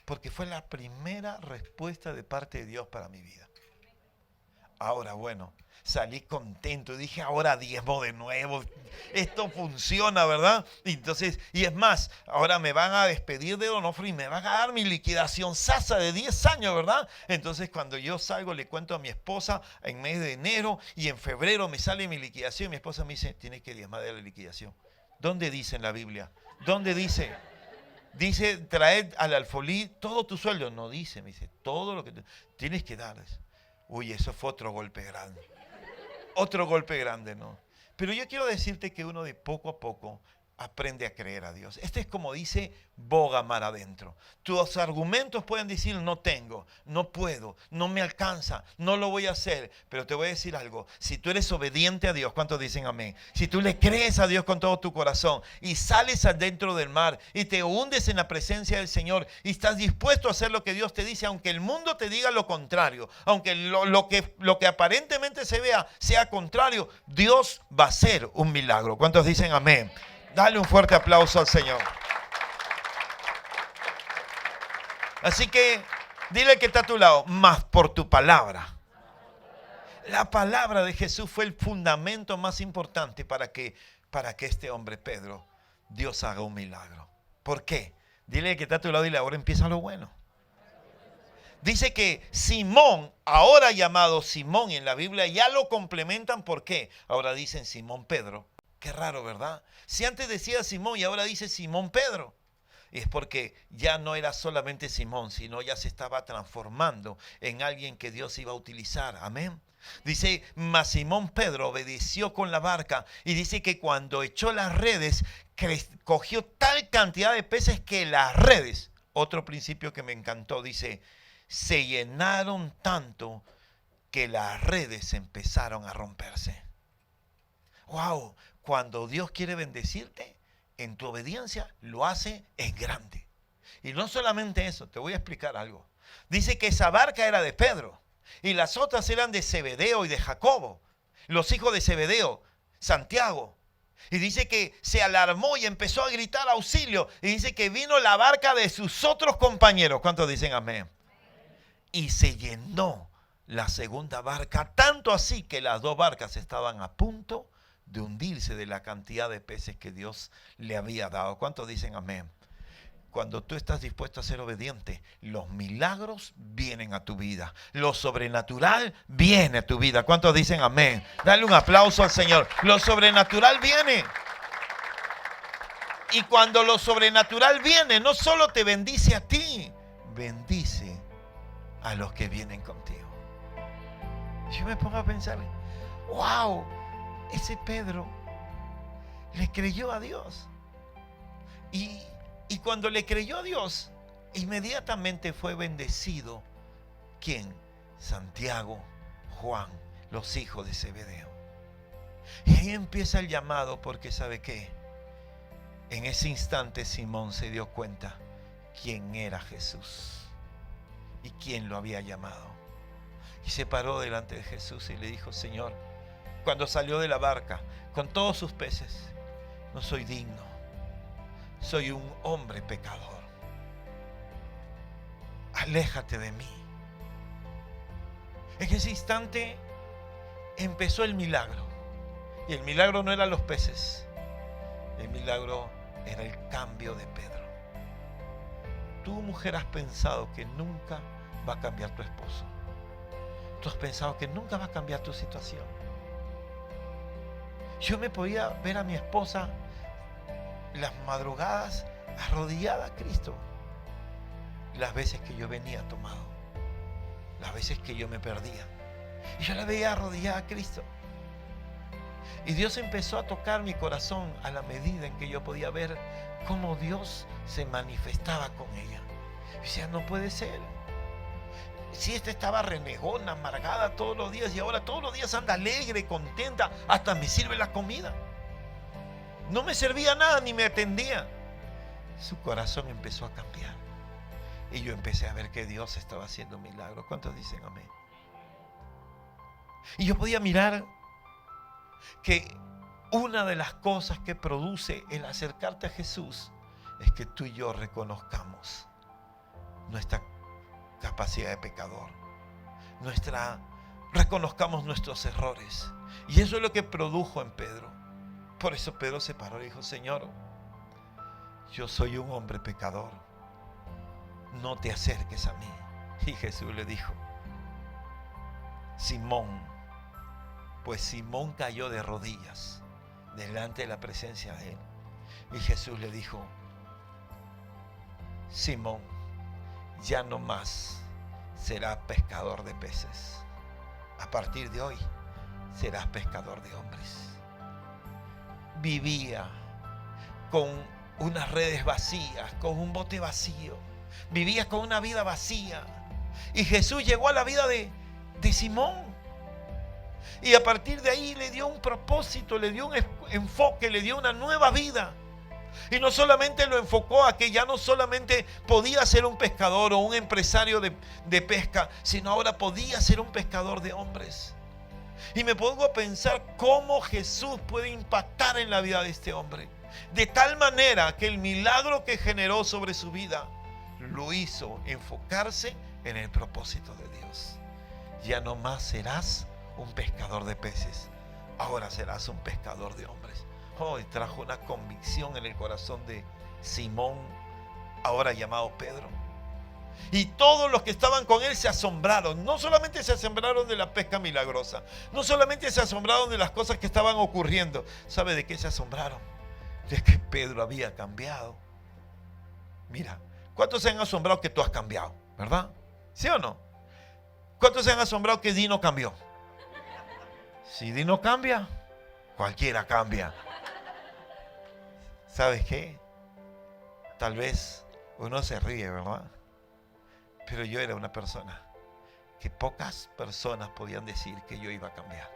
Porque fue la primera respuesta de parte de Dios para mi vida. Ahora, bueno, salí contento y dije, ahora diezmo de nuevo. Esto funciona, ¿verdad? Y entonces, y es más, ahora me van a despedir de Donofrio y me van a dar mi liquidación sasa de 10 años, ¿verdad? Entonces, cuando yo salgo, le cuento a mi esposa en mes de enero y en febrero me sale mi liquidación. Y mi esposa me dice, tienes que diezmar de la liquidación. ¿Dónde dice en la Biblia? ¿Dónde dice? Dice, traed al alfolí todo tu sueldo. No dice, me dice, todo lo que tienes que darles. Uy, eso fue otro golpe grande. Otro golpe grande, ¿no? Pero yo quiero decirte que uno de poco a poco aprende a creer a Dios. Este es como dice boga mar adentro. Tus argumentos pueden decir no tengo, no puedo, no me alcanza, no lo voy a hacer. Pero te voy a decir algo. Si tú eres obediente a Dios, ¿cuántos dicen amén? Si tú le crees a Dios con todo tu corazón y sales adentro del mar y te hundes en la presencia del Señor y estás dispuesto a hacer lo que Dios te dice, aunque el mundo te diga lo contrario, aunque lo que aparentemente se vea sea contrario, Dios va a hacer un milagro. ¿Cuántos dicen amén? Dale un fuerte aplauso al Señor. Así que dile que está a tu lado, más por tu palabra. La palabra de Jesús fue el fundamento más importante para que este hombre Pedro, Dios haga un milagro. ¿Por qué? Dile que está a tu lado y dile, ahora empieza lo bueno. Dice que Simón, ahora llamado Simón en la Biblia, ya lo complementan. ¿Por qué? Ahora dicen Simón Pedro. Qué raro, ¿verdad? Si antes decía Simón y ahora dice Simón Pedro. Y es porque ya no era solamente Simón, sino ya se estaba transformando en alguien que Dios iba a utilizar. Amén. Dice, mas Simón Pedro obedeció con la barca y dice que cuando echó las redes, cogió tal cantidad de peces que las redes, otro principio que me encantó, dice, se llenaron tanto que las redes empezaron a romperse. ¡Wow! Cuando Dios quiere bendecirte, en tu obediencia lo hace en grande. Y no solamente eso, te voy a explicar algo. Dice que esa barca era de Pedro y las otras eran de Zebedeo y de Jacobo, los hijos de Zebedeo, Santiago. Y dice que se alarmó y empezó a gritar auxilio. Y dice que vino la barca de sus otros compañeros. ¿Cuántos dicen amén? y se llenó la segunda barca, tanto así que las dos barcas estaban a punto de hundirse de la cantidad de peces que Dios le había dado. ¿Cuántos dicen amén? Cuando tú estás dispuesto a ser obediente, los milagros vienen a tu vida. Lo sobrenatural viene a tu vida. ¿Cuántos dicen amén? Dale un aplauso al Señor. Lo sobrenatural viene. Y cuando lo sobrenatural viene, no solo te bendice a ti, bendice a los que vienen contigo. Yo me pongo a pensar, wow, ese Pedro le creyó a Dios. Y cuando le creyó a Dios, inmediatamente fue bendecido. ¿Quién? Santiago, Juan, los hijos de Zebedeo. Y ahí empieza el llamado, porque ¿sabe qué? En ese instante Simón se dio cuenta quién era Jesús y quién lo había llamado. Y se paró delante de Jesús y le dijo, Señor, cuando salió de la barca con todos sus peces, no soy digno, soy un hombre pecador. Aléjate de mí. En ese instante empezó el milagro. Y el milagro no eran los peces. El milagro era el cambio de Pedro. Tú, mujer, has pensado que nunca va a cambiar tu esposo. Tú has pensado que nunca va a cambiar tu situación. Yo me podía ver a mi esposa las madrugadas arrodillada a Cristo. Las veces que yo venía tomado. Las veces que yo me perdía. Y yo la veía arrodillada a Cristo. Y Dios empezó a tocar mi corazón a la medida en que yo podía ver cómo Dios se manifestaba con ella. Y decía, no puede ser. Si esta estaba renegona, amargada todos los días, y ahora todos los días anda alegre, contenta, hasta me sirve la comida. No me servía nada ni me atendía. Su corazón empezó a cambiar. Y yo empecé a ver que Dios estaba haciendo milagros. ¿Cuántos dicen amén? Y yo podía mirar que una de las cosas que produce el acercarte a Jesús es que tú y yo reconozcamos nuestra capacidad de pecador, reconozcamos nuestros errores. Y eso es lo que produjo en Pedro. Por eso Pedro se paró y dijo, Señor, yo soy un hombre pecador, no te acerques a mí. Y Jesús le dijo, Simón, pues Simón cayó de rodillas delante de la presencia de él. Y Jesús le dijo, Simón, ya no más serás pescador de peces. A partir de hoy serás pescador de hombres. Vivía con unas redes vacías, con un bote vacío. Vivía con una vida vacía. Y Jesús llegó a la vida de Simón. Y a partir de ahí le dio un propósito, le dio un enfoque, le dio una nueva vida. Y no solamente lo enfocó a que ya no solamente podía ser un pescador o un empresario de pesca, sino ahora podía ser un pescador de hombres. Y me pongo a pensar cómo Jesús puede impactar en la vida de este hombre. De tal manera que el milagro que generó sobre su vida lo hizo enfocarse en el propósito de Dios. Ya no más serás un pescador de peces, ahora serás un pescador de hombres. Hoy trajo una convicción en el corazón de Simón, ahora llamado Pedro. Y todos los que estaban con él se asombraron. No solamente se asombraron de la pesca milagrosa, no solamente se asombraron de las cosas que estaban ocurriendo. ¿Sabe de qué se asombraron? De que Pedro había cambiado. Mira, ¿cuántos se han asombrado que tú has cambiado? ¿Verdad? ¿Sí o no? ¿Cuántos se han asombrado que Dino cambió? Si Dino cambia, cualquiera cambia. ¿Sabes qué? Tal vez uno se ríe, ¿verdad? Pero yo era una persona que pocas personas podían decir que yo iba a cambiar.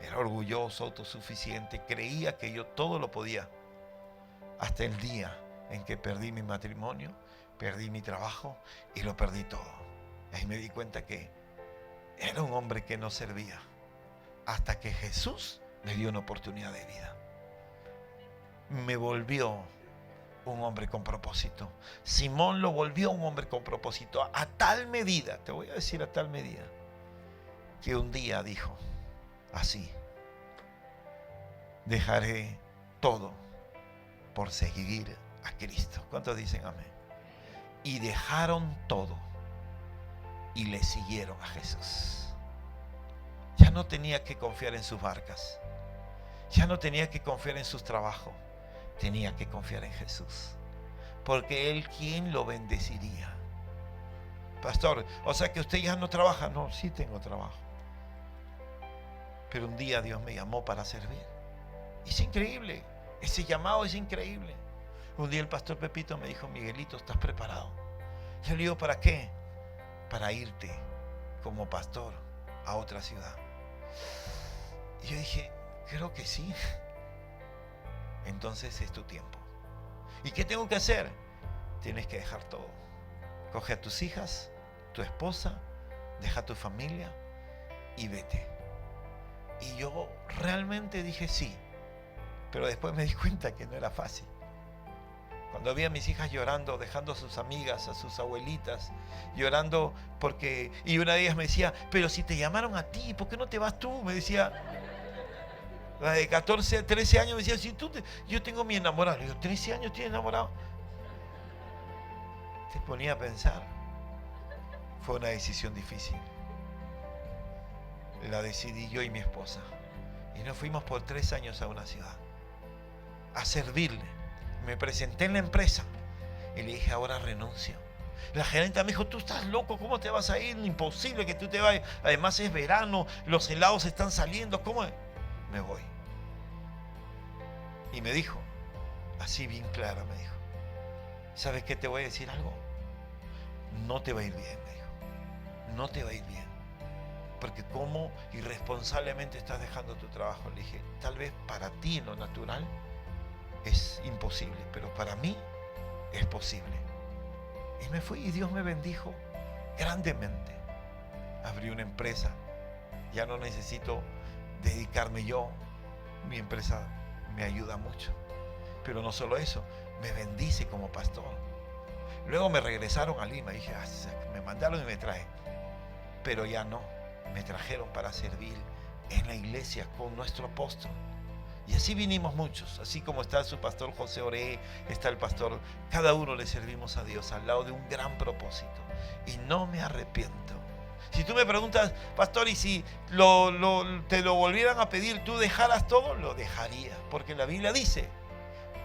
Era orgulloso, autosuficiente, creía que yo todo lo podía. Hasta el día en que perdí mi matrimonio, perdí mi trabajo y lo perdí todo. Ahí me di cuenta que era un hombre que no servía. Hasta que Jesús me dio una oportunidad de vida. Me volvió un hombre con propósito. Simón lo volvió un hombre con propósito a tal medida, te voy a decir a tal medida, que un día dijo así: dejaré todo por seguir a Cristo. ¿Cuántos dicen amén? Y dejaron todo y le siguieron a Jesús. Ya no tenía que confiar en sus barcas, ya no tenía que confiar en sus trabajos, tenía que confiar en Jesús, porque Él quien lo bendeciría. Pastor, o sea que usted ya no trabaja. No, sí tengo trabajo, pero un día Dios me llamó para servir. Es increíble, ese llamado es increíble. Un día el pastor Pepito me dijo: Miguelito, ¿estás preparado? Yo le digo: ¿para qué? Para irte como pastor a otra ciudad. Y yo dije: creo que sí. Entonces es tu tiempo. ¿Y qué tengo que hacer? Tienes que dejar todo. Coge a tus hijas, tu esposa, deja a tu familia y vete. Y yo realmente dije sí, pero después me di cuenta que no era fácil. Cuando vi a mis hijas llorando, dejando a sus amigas, a sus abuelitas, llorando porque... Y una de ellas me decía: pero si te llamaron a ti, ¿por qué no te vas tú? Me decía, la de 14, 13 años, me decía: si tú yo tengo mi enamorado. Le digo: 13 años tienes enamorado. Te ponía a pensar. Fue una decisión difícil. La decidí yo y mi esposa. Y nos fuimos por 3 años a una ciudad a servirle. Me presenté en la empresa y le dije: ahora renuncio. La gerente me dijo: tú estás loco, ¿cómo te vas a ir? Imposible que tú te vayas. Además es verano, los helados están saliendo, ¿cómo es? Me voy. Y me dijo, así bien clara, me dijo: ¿sabes qué? Te voy a decir algo. No te va a ir bien, me dijo. No te va a ir bien. Porque cómo irresponsablemente estás dejando tu trabajo. Le dije: tal vez para ti en lo natural es imposible, pero para mí es posible. Y me fui y Dios me bendijo grandemente. Abrí una empresa. Ya no necesito dedicarme yo. Mi empresa me ayuda mucho. Pero no solo eso, me bendice como pastor. Luego me regresaron a Lima. Dije: me mandaron y me traen. Pero ya no. Me trajeron para servir en la iglesia con nuestro apóstol. Y así vinimos muchos, así como está su pastor José Oré, está el pastor, cada uno le servimos a Dios al lado de un gran propósito. Y no me arrepiento. Si tú me preguntas: pastor, ¿y si te lo volvieran a pedir, tú dejaras todo? Lo dejaría, porque la Biblia dice: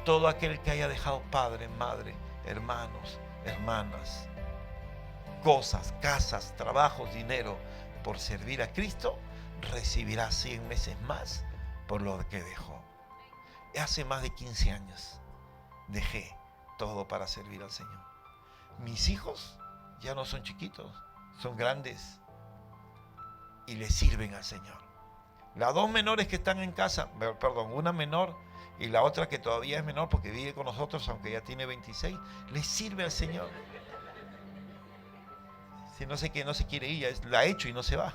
todo aquel que haya dejado padre, madre, hermanos, hermanas, cosas, casas, trabajos, dinero, por servir a Cristo, recibirá 100 veces más por lo que dejó. Hace más de 15 años dejé todo para servir al Señor. Mis hijos ya no son chiquitos, son grandes y le sirven al Señor. Las 2 menores que están en casa, perdón, una menor y la otra que todavía es menor porque vive con nosotros, aunque ya tiene 26, le sirve al Señor. Si no sé que no se quiere ir, la ha hecho y no se va.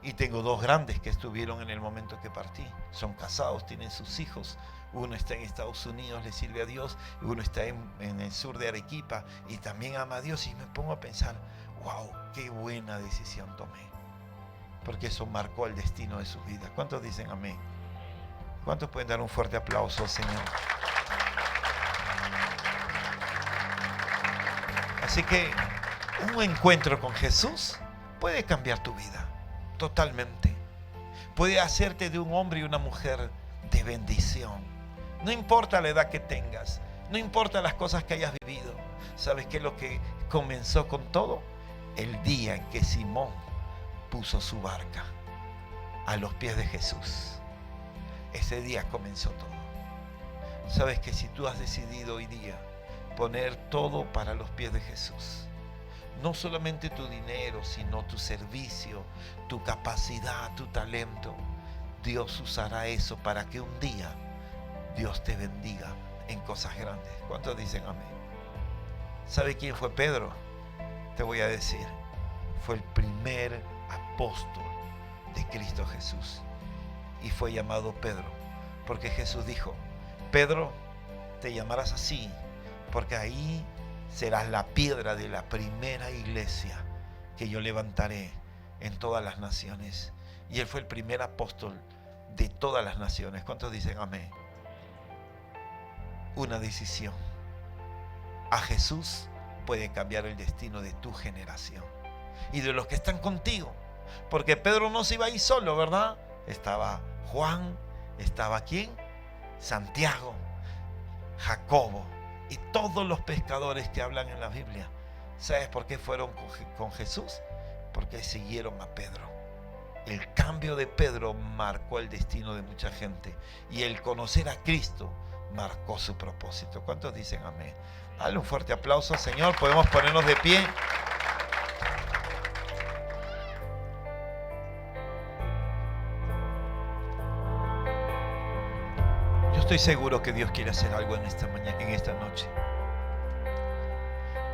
Y tengo 2 grandes que estuvieron en el momento que partí. Son casados, tienen sus hijos. Uno está en Estados Unidos, le sirve a Dios. Uno está en el sur de Arequipa y también ama a Dios. Y me pongo a pensar: wow, qué buena decisión tomé. Porque eso marcó el destino de sus vidas. ¿Cuántos dicen amén? ¿Cuántos pueden dar un fuerte aplauso al Señor? Así que un encuentro con Jesús puede cambiar tu vida totalmente. Puede hacerte de un hombre y una mujer de bendición. No importa la edad que tengas, no importa las cosas que hayas vivido. ¿Sabes qué es lo que comenzó con todo? El día en que Simón puso su barca a los pies de Jesús. Ese día comenzó todo. ¿Sabes que si tú has decidido hoy día poner todo para los pies de Jesús, no solamente tu dinero, sino tu servicio, tu capacidad, tu talento, Dios usará eso para que un día Dios te bendiga en cosas grandes? ¿Cuántos dicen amén? ¿Sabe quién fue Pedro? Te voy a decir, fue el primer apóstol de Cristo Jesús y fue llamado Pedro porque Jesús dijo: Pedro, te llamarás así, porque ahí serás la piedra de la primera iglesia que yo levantaré en todas las naciones. Y él fue el primer apóstol de todas las naciones. ¿Cuántos dicen amén? Una decisión a Jesús puede cambiar el destino de tu generación y de los que están contigo. Porque Pedro no se iba a ir solo, ¿verdad? Estaba Juan, estaba ¿quién? Santiago, Jacobo y todos los pescadores que hablan en la Biblia. ¿Sabes por qué fueron con Jesús? Porque siguieron a Pedro. El cambio de Pedro marcó el destino de mucha gente, y el conocer a Cristo marcó su propósito. ¿Cuántos dicen amén? Dale un fuerte aplauso, Señor. Podemos ponernos de pie. Yo estoy seguro que Dios quiere hacer algo en esta mañana, en esta noche.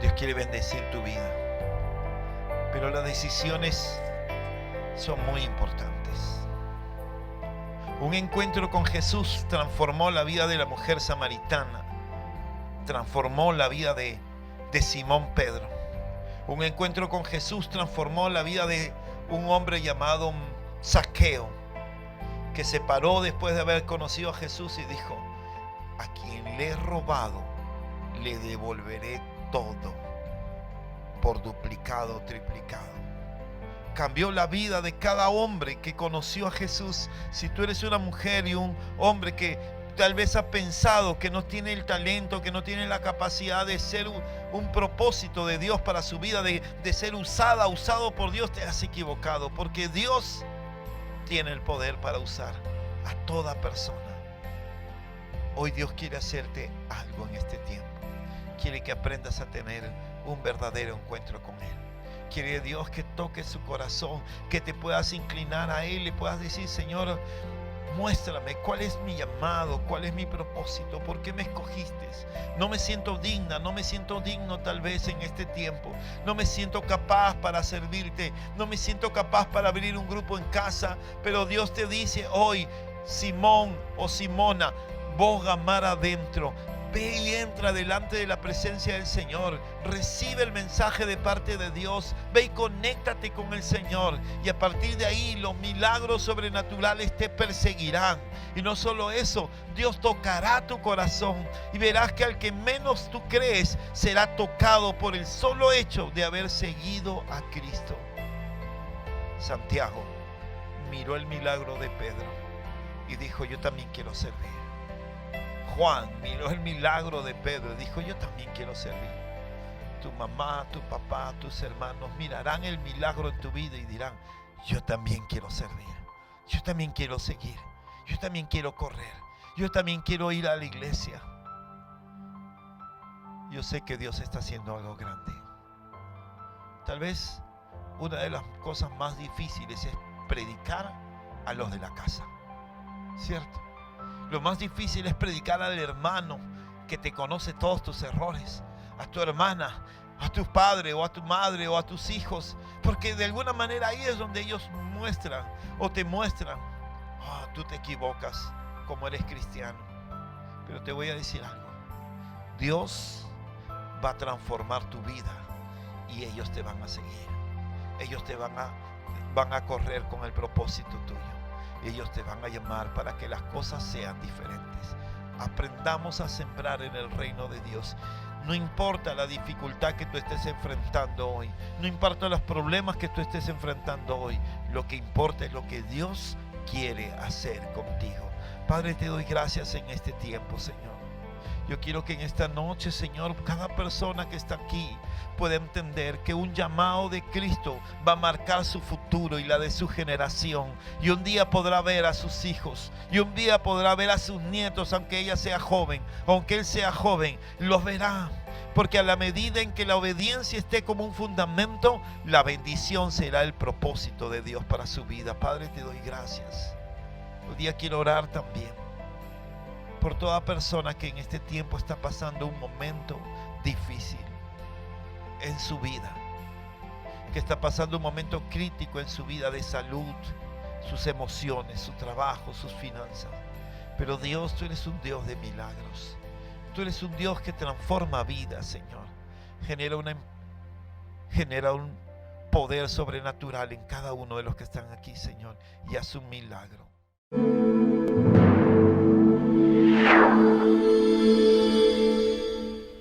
Dios quiere bendecir tu vida, pero las decisiones son muy importantes. Un encuentro con Jesús transformó la vida de la mujer samaritana, transformó la vida de Simón Pedro. Un encuentro con Jesús transformó la vida de un hombre llamado Zaqueo, que se paró después de haber conocido a Jesús y dijo: a quien le he robado, le devolveré todo por duplicado o triplicado. Cambió la vida de cada hombre que conoció a Jesús. Si tú eres una mujer y un hombre que tal vez ha pensado que no tiene el talento, que no tiene la capacidad de ser un propósito de Dios para su vida, de ser usado por Dios, te has equivocado, porque Dios tiene el poder para usar a toda persona. Hoy Dios quiere hacerte algo en este tiempo. Quiere que aprendas a tener un verdadero encuentro con Él. Quiere Dios que toque su corazón, que te puedas inclinar a Él y puedas decir: Señor, muéstrame cuál es mi llamado, cuál es mi propósito, por qué me escogiste. No me siento digna, no me siento digno tal vez en este tiempo. No me siento capaz para servirte, no me siento capaz para abrir un grupo en casa. Pero Dios te dice hoy: Simón o Simona, boga mar adentro. Ve y entra delante de la presencia del Señor. Recibe el mensaje de parte de Dios. Ve y conéctate con el Señor. Y a partir de ahí los milagros sobrenaturales te perseguirán. Y no solo eso, Dios tocará tu corazón. Y verás que al que menos tú crees será tocado por el solo hecho de haber seguido a Cristo. Santiago miró el milagro de Pedro y dijo: yo también quiero servir. Juan miró el milagro de Pedro y dijo: yo también quiero servir. Tu mamá, tu papá, tus hermanos mirarán el milagro en tu vida y dirán: yo también quiero servir, yo también quiero seguir, yo también quiero correr, yo también quiero ir a la iglesia. Yo sé que Dios está haciendo algo grande. Tal vez una de las cosas más difíciles es predicar a los de la casa, ¿cierto? Lo más difícil es predicar al hermano que te conoce todos tus errores, a tu hermana, a tu padre o a tu madre o a tus hijos, porque de alguna manera ahí es donde ellos muestran o te muestran: oh, tú te equivocas como eres cristiano. Pero te voy a decir algo: Dios va a transformar tu vida y ellos te van a seguir. Ellos te van a correr con el propósito tuyo. Ellos te van a llamar para que las cosas sean diferentes. Aprendamos a sembrar en el reino de Dios. No importa la dificultad que tú estés enfrentando hoy, no importa los problemas que tú estés enfrentando hoy, lo que importa es lo que Dios quiere hacer contigo. Padre, te doy gracias en este tiempo, Señor. Yo quiero que en esta noche, Señor, cada persona que está aquí pueda entender que un llamado de Cristo va a marcar su futuro y la de su generación. Y un día podrá ver a sus hijos, y un día podrá ver a sus nietos, aunque ella sea joven, aunque él sea joven, los verá. Porque a la medida en que la obediencia esté como un fundamento, la bendición será el propósito de Dios para su vida. Padre, te doy gracias. Hoy día quiero orar también por toda persona que en este tiempo está pasando un momento difícil en su vida, que está pasando un momento crítico en su vida de salud, sus emociones, su trabajo, sus finanzas. Pero Dios, tú eres un Dios de milagros. Tú eres un Dios que transforma vidas, Señor. Genera un poder sobrenatural en cada uno de los que están aquí, Señor, y haz un milagro.